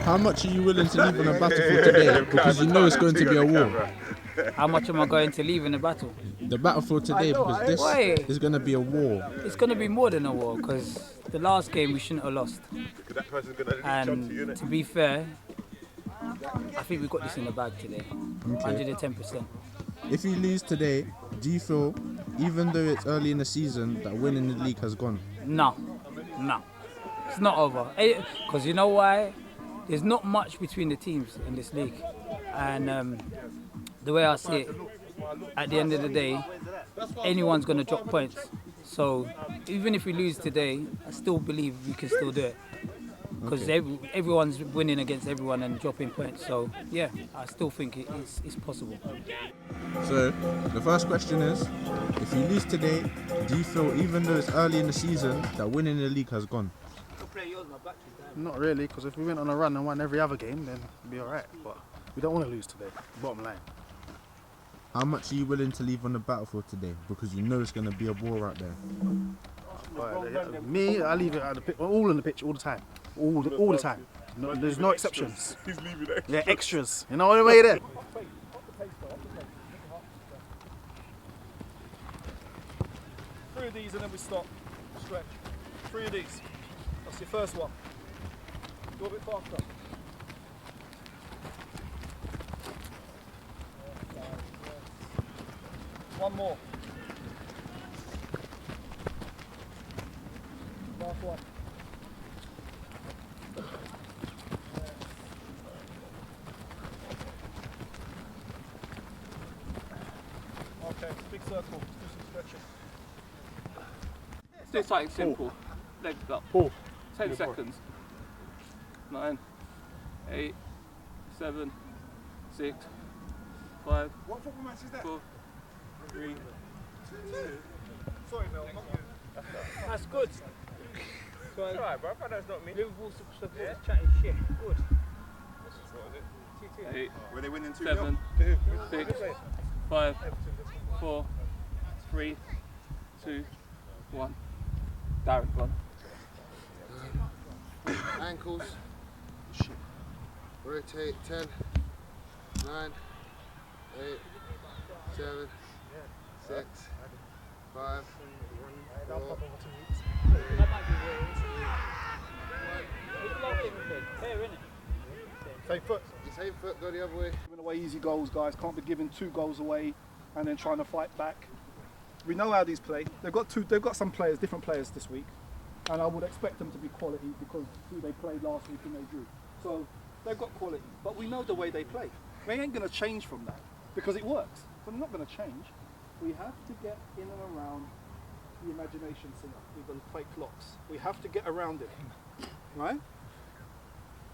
How much are you willing to leave on the battlefield today? Because you know it's going to be a war. How much am I going to leave in the battle? The battlefield today, because this is going to be a war. It's going to be more than a war, because the last game we shouldn't have lost. And to be fair, I think we got this in the bag today. Okay. 110%. If you lose today, do you feel, even though it's early in the season, that winning the league has gone? No. It's not over. Because you know why? There's not much between the teams in this league. And the way I see it, at the end of the day, anyone's going to drop points. So even if we lose today, I still believe we can still do it. Because everyone's winning against everyone and dropping points. So yeah, I still think it's possible. So the first question is, if you lose today, do you feel, even though it's early in the season, that winning the league has gone? Not really, because if we went on a run and won every other game, then it'd be alright. But we don't want to lose today, bottom line. How much are you willing to leave on the battlefield today? Because you know it's going to be a war out there. But, me, I leave it at the pitch, all on the pitch all the time. All the time. No, there's no exceptions. He's leaving extras. Yeah, extras. You know what I mean? There. 3 of these and then we stop. Stretch. 3 of these. That's your first one. Go a bit faster. One more. Last one. Okay, big circle. Let's do some stretching. Let's do something simple. Legs up. 10 seconds. 9, 8, 7, 6, 5, What football match is that? 4, 3, 2. Sorry, Mel. That's good. It's alright, bro. I know it's not me. Liverpool supporters chatting shit. Good. 8, Were they winning 2-0? 7, 6, 5, 4, 3, 2, 1. Darren, gone. Ankles. Rotate 10, 9, 8, 7, 6, 5, 4, Same foot. same foot, go the other way. Giving away easy goals, guys. Can't be giving 2 goals away and then trying to fight back. We know how these play. They've got some players, different players this week, and I would expect them to be quality because who they played last week and they drew. So they've got quality, but we know the way they play. We ain't going to change from that because it works. So they're not going to change. We have to get in and around the imagination singer. We've got to play clocks. We have to get around it, right?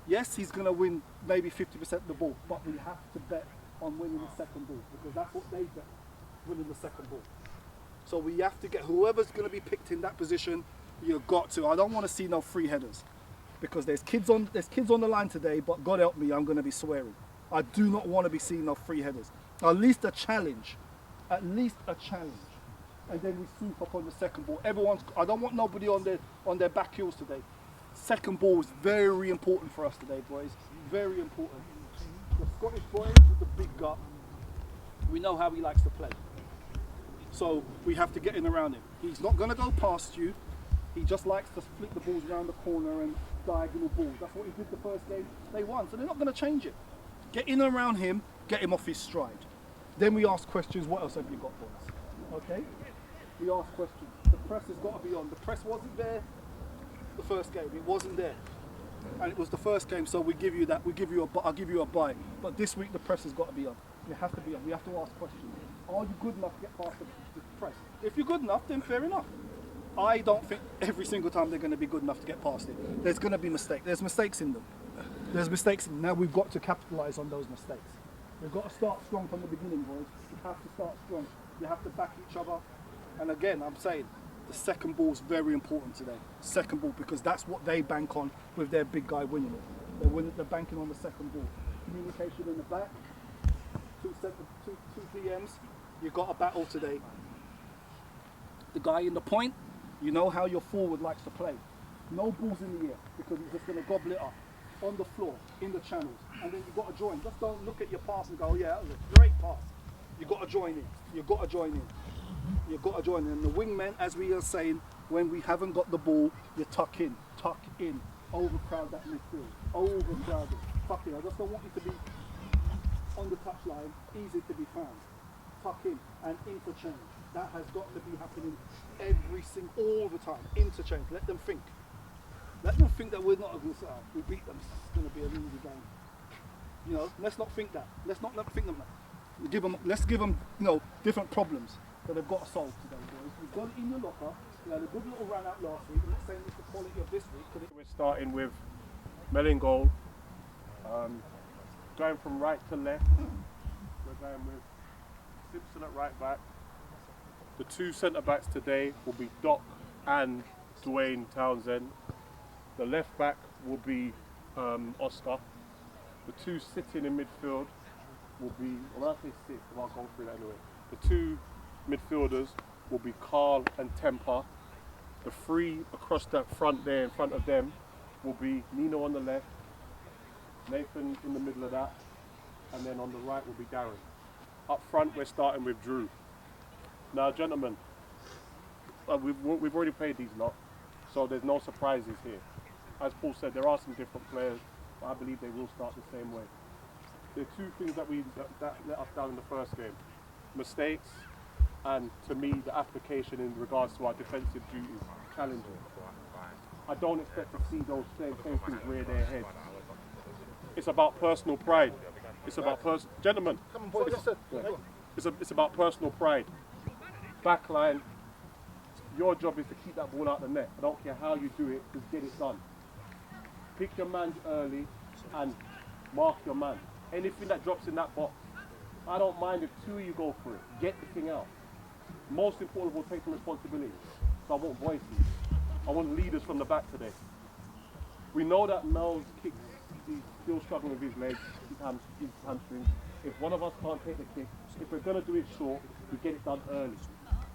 Yes, he's going to win maybe 50% of the ball, but we have to bet on winning the second ball because that's what they bet, winning the second ball. So we have to get whoever's going to be picked in that position. You've got to. I don't want to see no free headers because there's kids on the line today. But God help me, I'm going to be swearing. I do not want to be seeing no free headers. At least a challenge, and then we swoop up on the second ball. I don't want nobody on their back heels today. Second ball is very important for us today, boys. Very important. The Scottish boy with the big gut, we know how he likes to play. So we have to get in around him. He's not going to go past you. He just likes to flick the balls around the corner and diagonal balls. That's what he did the first game. They won, so they're not going to change it. Get in around him, get him off his stride. Then we ask questions, what else have you got for us? Okay? We ask questions. The press has got to be on. The press wasn't there the first game. It wasn't there. And it was the first game, so we give you that. I'll give you a buy. But this week the press has got to be on. It has to be on. We have to ask questions. Are you good enough to get past the press? If you're good enough, then fair enough. I don't think every single time they're going to be good enough to get past it. There's going to be mistakes. There's mistakes in them. Now we've got to capitalise on those mistakes. We've got to start strong from the beginning, boys. We have to start strong. You have to back each other. And again, I'm saying, the second ball is very important today. Second ball, because that's what they bank on with their big guy winning it. They're banking on the second ball. Communication in the back, two DMs. You've got a battle today. The guy in the point, you know how your forward likes to play. No balls in the air because he's just going to gobble it up. on the floor, in the channels, and then you've got to join. Just don't look at your pass and go, oh, yeah, that was a great pass. You've got to join in. You've got to join in. You've got to join in. And the wingmen, as we are saying, when we haven't got the ball, you tuck in, overcrowd that midfield, overcrowd it. Tuck in. I just don't want you to be on the touchline, easy to be found. Tuck in and interchange. That has got to be happening all the time. Interchange. Let them think. Let them think that we're not going to we beat them. It's going to be an easy game. You know, let's not think that. Let's not think them that. Let's give them, you know, different problems that they've got to solve today, boys. You've got it in your locker. You had a good little run out last week. I'm not saying it's the quality of this week. We're starting with Mel in goal. Going from right to left. We're going with Simpson at right back. The two centre backs today will be Doc and Dwayne Townsend. The left back will be Oscar. The two sitting in midfield will be, when I say sit, I'll go through that anyway. The two midfielders will be Carl and Temper. The three across that front there in front of them will be Nino on the left, Nathan in the middle of that, and then on the right will be Darren. Up front we're starting with Drew. Now gentlemen, we've already played these lot, so there's no surprises here. As Paul said, there are some different players, but I believe they will start the same way. There are two things that let us down in the first game. Mistakes, and to me, the application in regards to our defensive duties, challenging. I don't expect to see those same things rear their heads. It's about personal pride. It's about gentlemen, it's about personal pride. Backline, your job is to keep that ball out the net. I don't care how you do it, just get it done. Pick your man early and mark your man. Anything that drops in that box, I don't mind if two of you go for it. Get the thing out. Most important, we'll take some responsibility. So I want voices. I want leaders from the back today. We know that Mel's kicks, he's still struggling with his legs, his hamstrings. If one of us can't take the kick, if we're going to do it short, we get it done early.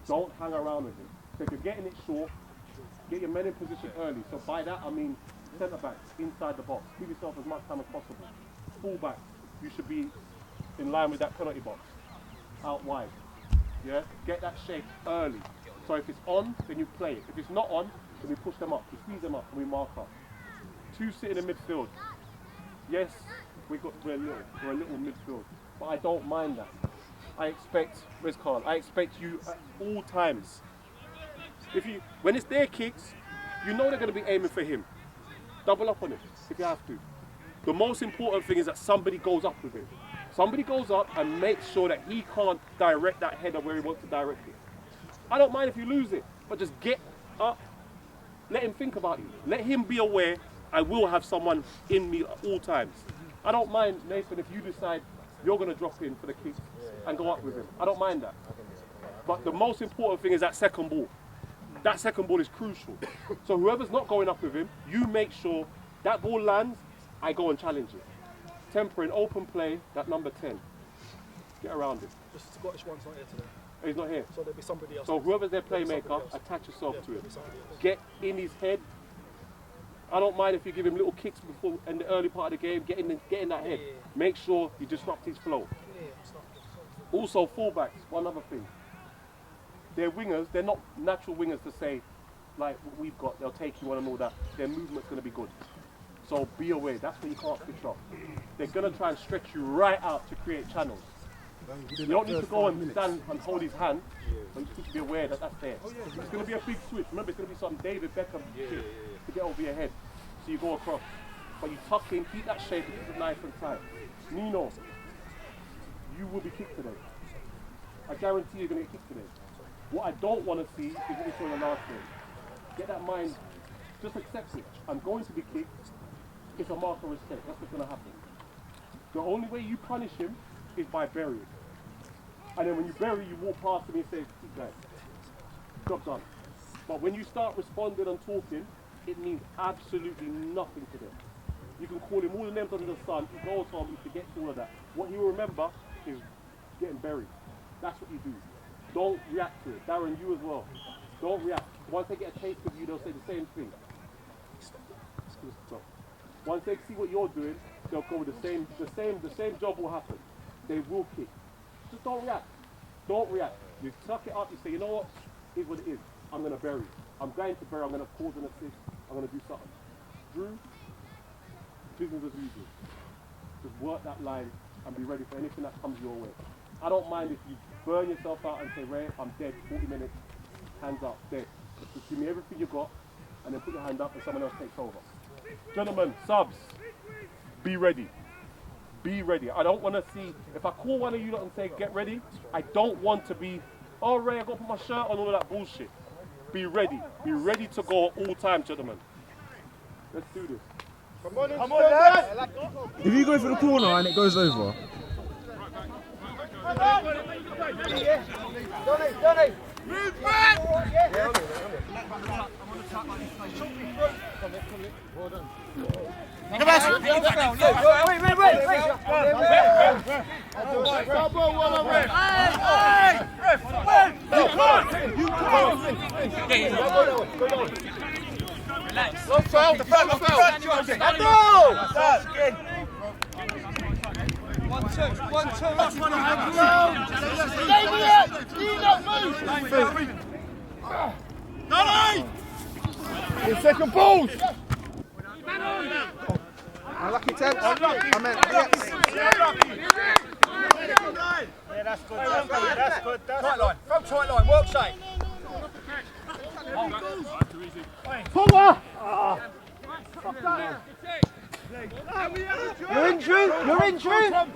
Don't hang around with it. So if you're getting it short, get your men in position early. So by that I mean centre backs inside the box. Give yourself as much time as possible. Full backs, you should be in line with that penalty box. Out wide. Yeah? Get that shape early. So if it's on, then you play it. If it's not on, then we push them up. We squeeze them up and we mark up. Two sitting in midfield. Yes, we're a little midfield. But I don't mind that. I expect, where's Carl? I expect you at all times. When it's their kicks, you know they're going to be aiming for him. Double up on it if you have to. The most important thing is that somebody goes up with it. Somebody goes up and makes sure that he can't direct that header where he wants to direct it. I don't mind if you lose it, but just get up. Let him think about you. Let him be aware I will have someone in me at all times. I don't mind, Nathan, if you decide you're going to drop in for the kick and go up with him. I don't mind that. But the most important thing is that second ball. That second ball is crucial. So whoever's not going up with him, you make sure that ball lands, I go and challenge it. Temper in open play, that number 10. Get around it. Just Scottish one's not here today. Oh, he's not here. So there'll be somebody else. So whoever's their playmaker, attach yourself to it. Get in his head. I don't mind if you give him little kicks before in the early part of the game, get in that head. Make sure you disrupt his flow. Also fullbacks, one other thing. They're wingers, they're not natural wingers to say, like what we've got, they'll take you on and all that. Their movement's going to be good. So be aware, that's when you can't switch off. They're going to try and stretch you right out to create channels. You don't need to go and stand and hold his hand, but you just need to be aware that that's there. It's going to be a big switch. Remember, it's going to be some David Beckham shit to get over your head. So you go across. But you tuck in, keep that shape, keep it nice and tight. Nino, you will be kicked today. I guarantee you're going to get kicked today. What I don't want to see is what we saw in the last game. Get that mind, just accept it. I'm going to be kicked. It's a mark of respect. That's what's going to happen. The only way you punish him is by burying. And then when you bury, you walk past him and say, keep going. Job done. But when you start responding and talking, it means absolutely nothing to them. You can call him all the names under the sun, he goes home, he forgets all of that. What he will remember is getting buried. That's what you do. Don't react to it. Darren, you as well. Don't react. Once they get a taste of you, they'll say the same thing. Stop. Once they see what you're doing, they'll go with the same job will happen. They will kick. Just don't react. Don't react. You tuck it up, you say, you know what? Here's what it is. I'm gonna bury. I'm going to bury, I'm gonna cause an assist, I'm gonna do something. Drew, business as usual. Just work that line and be ready for anything that comes your way. I don't mind if you burn yourself out and say, Ray, I'm dead, 40 minutes, hands up, dead. Just give me everything you got and then put your hand up and someone else takes over. Gentlemen, subs, be ready. Be ready. I don't want to see, if I call one of you lot and say, get ready, I don't want to be, oh Ray, I got to put my shirt on, all of that bullshit. Be ready. Be ready to go all time, gentlemen. Let's do this. Come on, lads! If you go for the corner and it goes over. Donny! Move back! Second balls! Unlucky 10. I meant, Yeah, that's good. That's good. Tight line. From tight line. Work safe. You're in, Drew! You're in, Drew! No!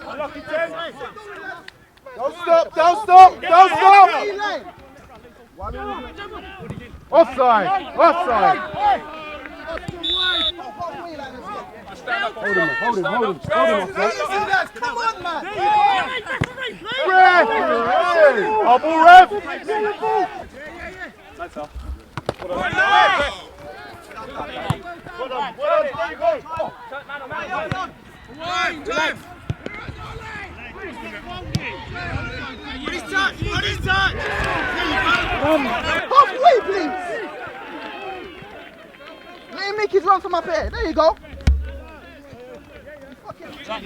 Unlucky 10. Don't stop! Don't stop! Don't stop! Offside! Offside! Hold him, hold him, hold him, hold him. Come on, man. Ref! Oh, ball, ref! That's up. halfway, please. Let him make his run from up here. There you go. Hey,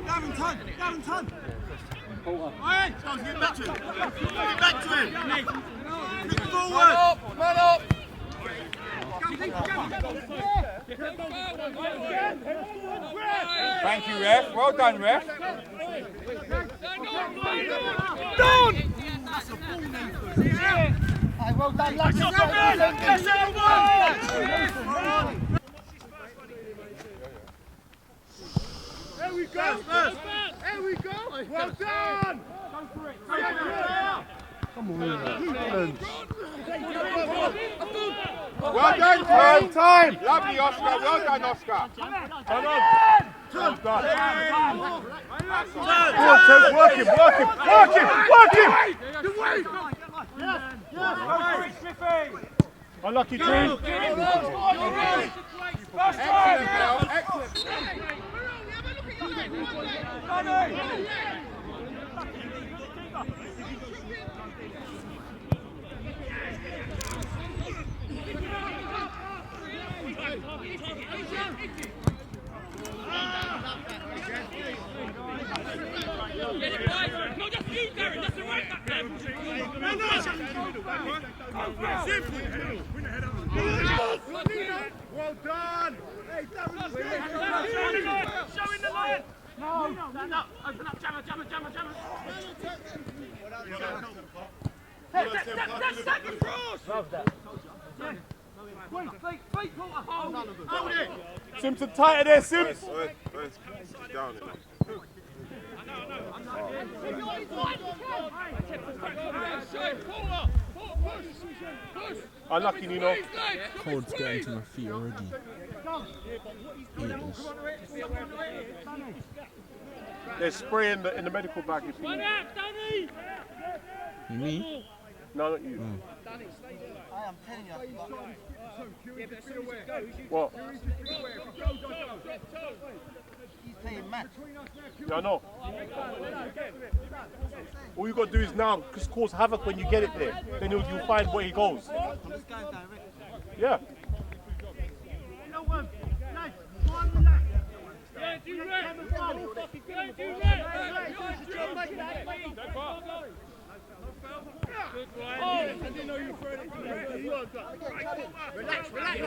Gavin Tunt. Alright, get back to him. Get back to him. Look forward. Man up. Thank you, ref. Well done, ref. Done. Well done, Let's go. There we go. There we go. Well done. Come on, Well done, Time, time! Lovely, Oscar. Well done, Oscar. Work him, work him, work him, work him! Unlucky Drew. Excellent. Well done. Hey, showing the line. No, stand up. Open up, jammer. Hey, step across. Love that. Feet, Porter. Hold it. Simpson tighter there, Sims. Down it. Unlucky, Nino. Cold's getting to my feet already. Haters. There's spray in the medical bag if you need. You me? No, not you. I am telling you. What? Yeah, I know. All you got to do is now just cause havoc when you get it there. Then you'll find where he goes. Yeah. Relax, relax.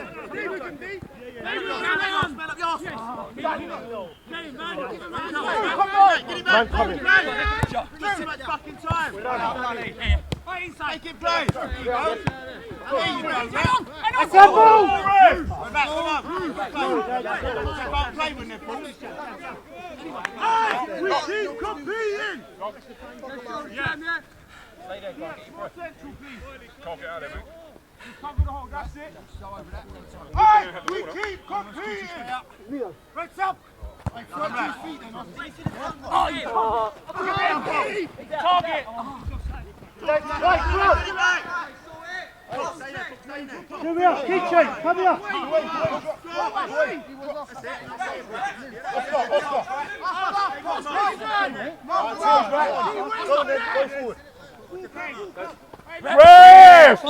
Man coming. Fucking time. Make it play. There you go. That's a ball. Relax, can't play when they're balls. We keep competing. Yeah. Stay there, go on, get your breath. Can't get out of it, mate. Cover the hole, that's it. Hey, we keep competing. Reds up. Target! Come here, keep chase, come here. Ref!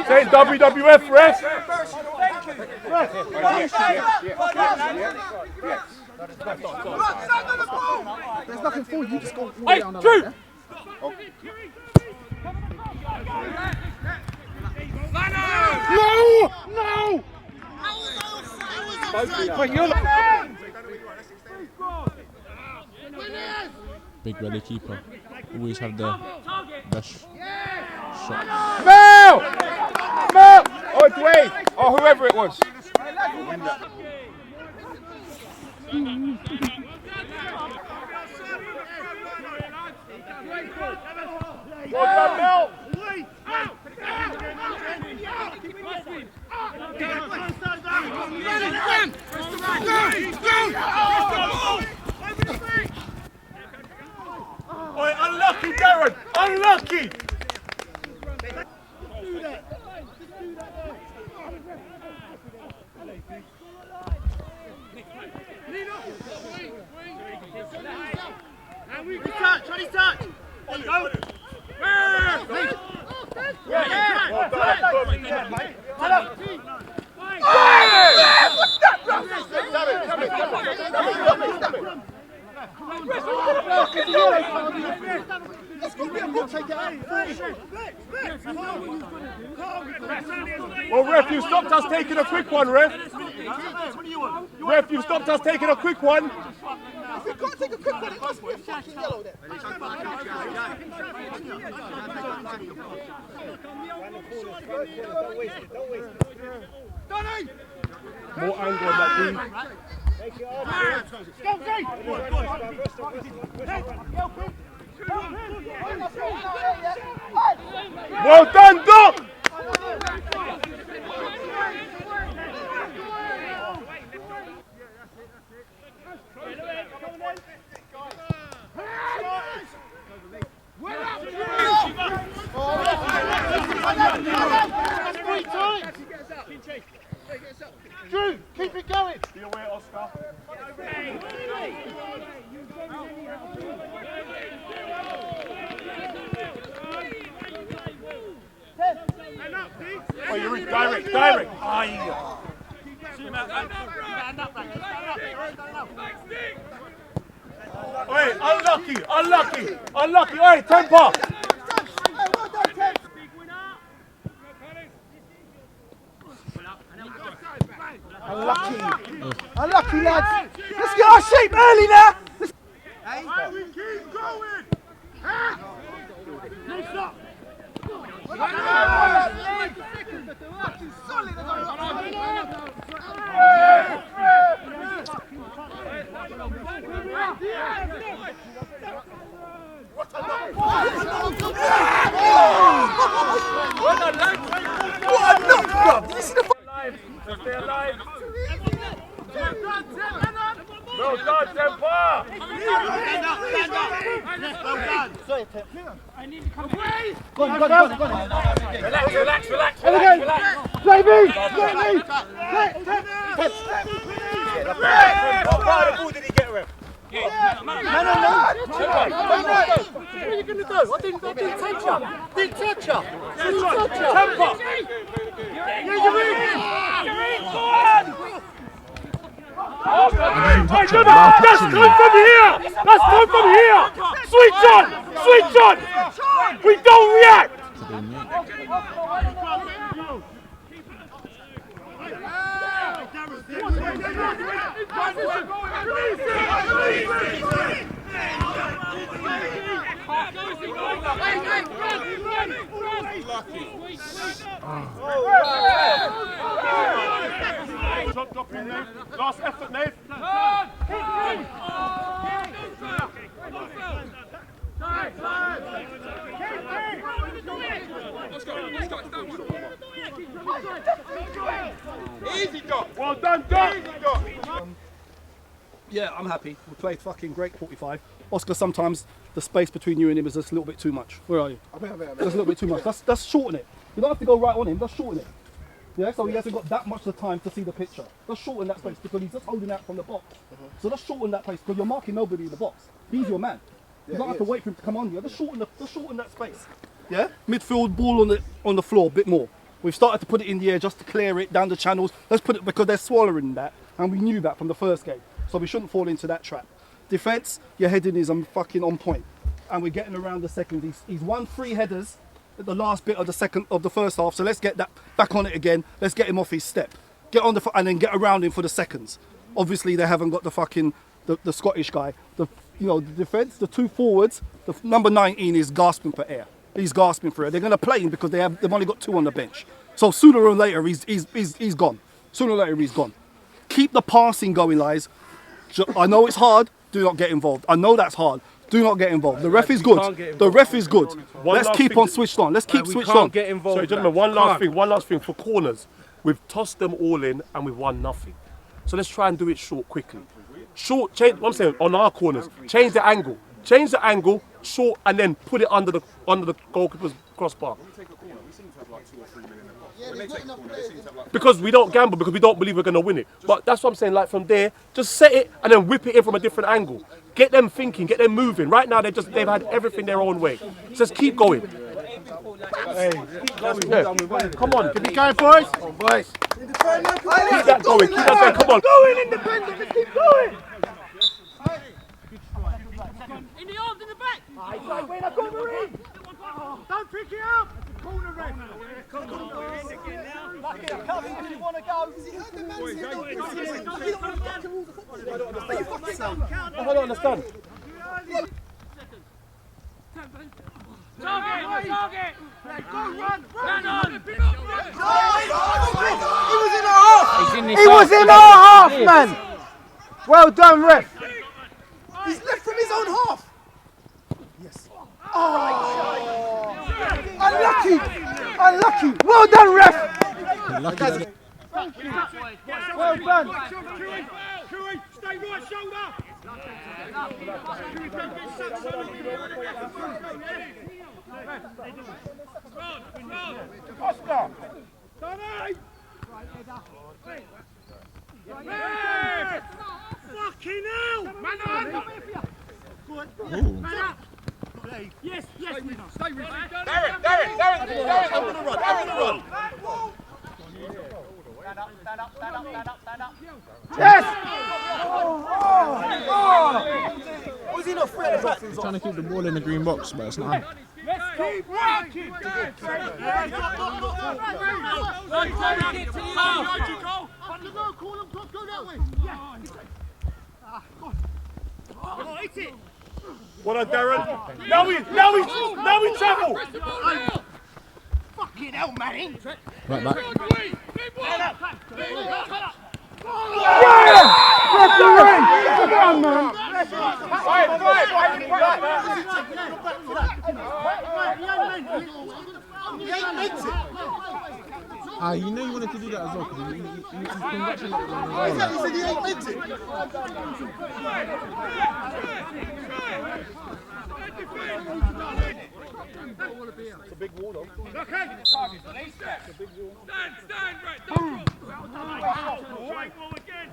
Say WWF, ref! There's nothing for you, just go all the way down the line, yeah? No! No! Wait, you're Big belly keeper. Always have the best shot. Mel! Mel! Or Dwayne! Or whoever it was. Well done, Mel! Oi, unlucky, Darren! Unlucky! Touch, ready touch! There you go! Well, ref, you stopped us taking a quick one, ref. Ref, you stopped us taking a quick one. If you can't take a quick one, it must be a fucking yellow there. More angle on that team. Well done, Doc! Drew, keep it going! Be aware, Oscar. Oh, you're in direct. Oi, unlucky. Oi, temper. Unlucky, lads. Let's get our shape early now. Hey, we keep going! Lift up! Stay alive. Well done, temper. Stand up! Well done! Sorry, Pep. I need to come away! Go on. Relax. Play me! What part of the ball did he get, ref? What are you going to do? I didn't touch her. Didn't touch her. Didn't touch her. Temper. You're in. Go on. That's come from here! That's come from here! Switch on! Switch on! We don't react! Drop in, Nate. Last effort, Nate. Easy, Doc. Well done, Doc. Yeah, I'm happy. We played fucking great 45. Oscar, sometimes the space between you and him is just a little bit too much. Where are you? Just a little bit too much. That's shorten it. You don't have to go right on him, just shorten it. Yeah, so he hasn't got that much of the time to see the picture. Just shorten that space because he's just holding out from the box. So just shorten that place because you're marking nobody in the box. He's your man. You don't have to wait for him to come on you. Just shorten that space. Yeah? Midfield, ball on the floor a bit more. We've started to put it in the air just to clear it down the channels. Let's put it because they're swallowing that, and we knew that from the first game. So we shouldn't fall into that trap. Defence, your heading is fucking on point, and we're getting around the second. He's won 3 headers at the last bit of the first half. So let's get that back on it again. Let's get him off his step. Get on and then get around him for the seconds. Obviously they haven't got the fucking the Scottish guy. The defence, the 2 forwards. The number 19 is gasping for air. He's gasping for air. They're going to play him because they've only got 2 on the bench. So sooner or later he's gone. Sooner or later he's gone. Keep the passing going, guys. I know it's hard. Do not get involved. I know that's hard. Do not get involved. The ref is good. The ref is good. Let's keep on switched on. Let's keep switched on. Get involved. Sorry, gentlemen, one last thing for corners. We've tossed them all in and we've won nothing. So let's try and do it short quickly. Short, change, what I'm saying, on our corners, change the angle. Change the angle, short, and then put it under the goalkeeper's crossbar. Because we don't gamble, because we don't believe we're going to win it. But that's what I'm saying, like from there, just set it and then whip it in from a different angle. Get them thinking, get them moving. Right now, they've had everything their own way. Just keep going. Hey, come on, keep it going, boys. Boys. Keep that going, come on. Going independent, let's keep going. In the arms, in the back. Win a corner in. Don't pick it up. Corner red. Come if you want to go. I don't understand. Target. Go run. He was in our half, man. Well done, ref. He's left from his own half. Yes. Oh. Unlucky. Well done, ref. Well done. Stay right shoulder. Oscar. Fucking hell! Man on! Good. Man up! Yes! Stay with us. Darren, I'm gonna run. Stand up. Yes. Was he not fair? Trying to keep the ball in the green box, but it's not. Let's keep working! Go that way! Oh, hit it! Well done, Darren. Now we travel. Fucking hell, Manning! Right back. You know you wanted to do that as well, because you congratulated him as well. He said he ain't meant it. It's a big wall, though. Okay. Stand, right. Don't move. Again.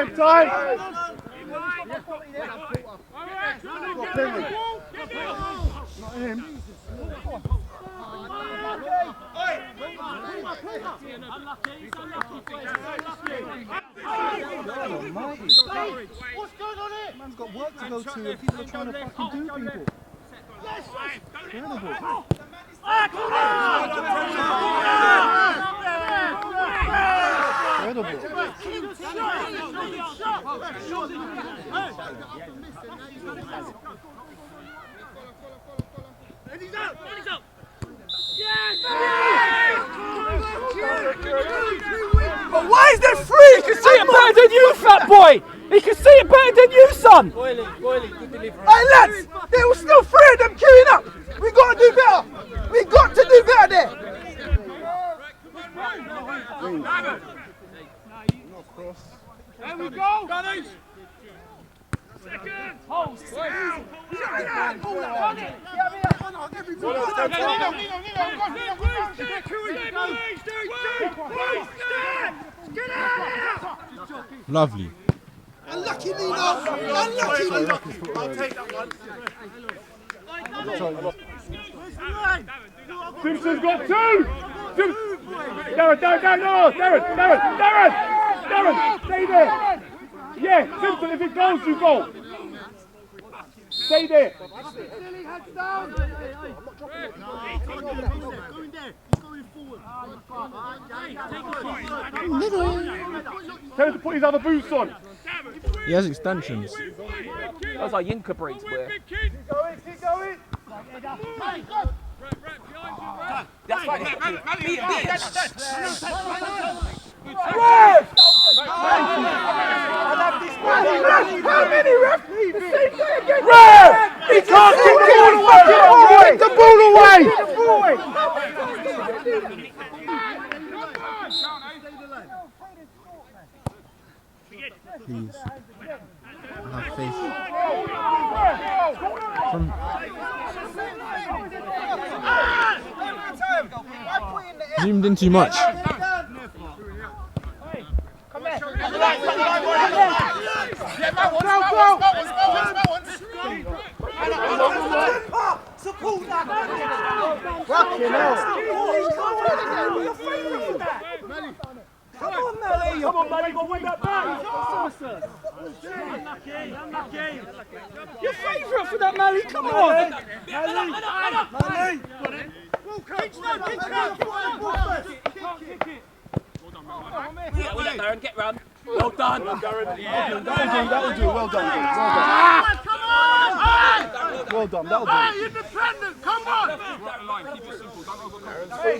time. Not him. What's going on here? Man's got work to go to and people are trying to fucking do people. Incredible. But why is there three? He can see it better than you, fat boy! He can see it better than you, son! Hey lads, there was still three of them queuing up! We got to do better! We got to do better there! There we go! Gunners! Second! Hold! Lovely. Unlucky, Nino! Unlucky! I'll take that one. Simpson's got two! Darren, stay there! Yeah, Simpson, if it goes, you go! Stay there! Tell him to put his other boots on. He has extensions. Those are Yinka breeds, where. Keep going! That's right. How many refs? Ref! He can't kick the ball away! Please. I have faith. Zoomed in too much. Support that! Fucking hell. Come on, Melly! Come on, Melly, go win that back! Your favourite for that, Melly! Come on! Well done, Darren, get round. Well done, Darren. That'll do. Well done. Well done. That'll do. Hey, independent, come on!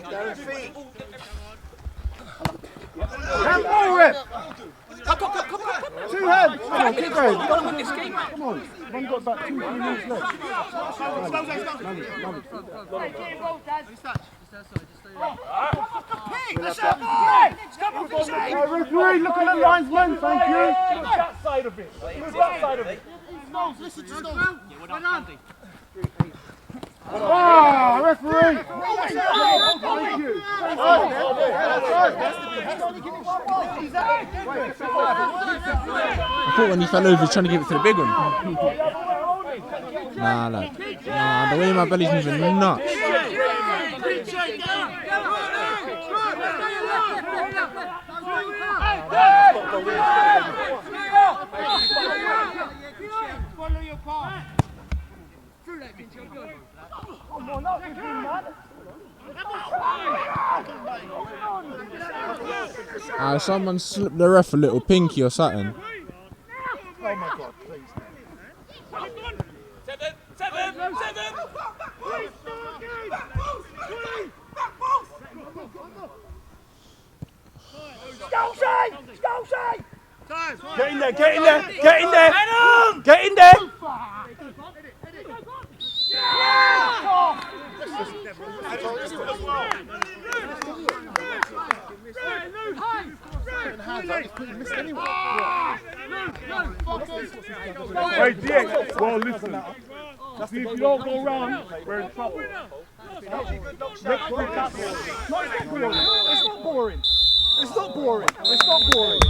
Darren's feet. Handball, ref! Come. Two hands. Come on, keep going. Come on, this game, man. Come on. One got about 2-3 minutes left. Referee, look at the linesman, thank you. That side of it. Listen to Stones. Ah, referee. Thank you. I thought when he fell over, he was trying to give it to the big one. Nah, lad. Nah, the way my belly's moving nuts. Follow your path. Someone slipped the ref a little pinky or something. Oh my God, please. Seven. Scalzi! Get in there! Get in there! Hey, DX, well, listen. See, if you don't go round, we're in trouble. It's not boring. It's not boring.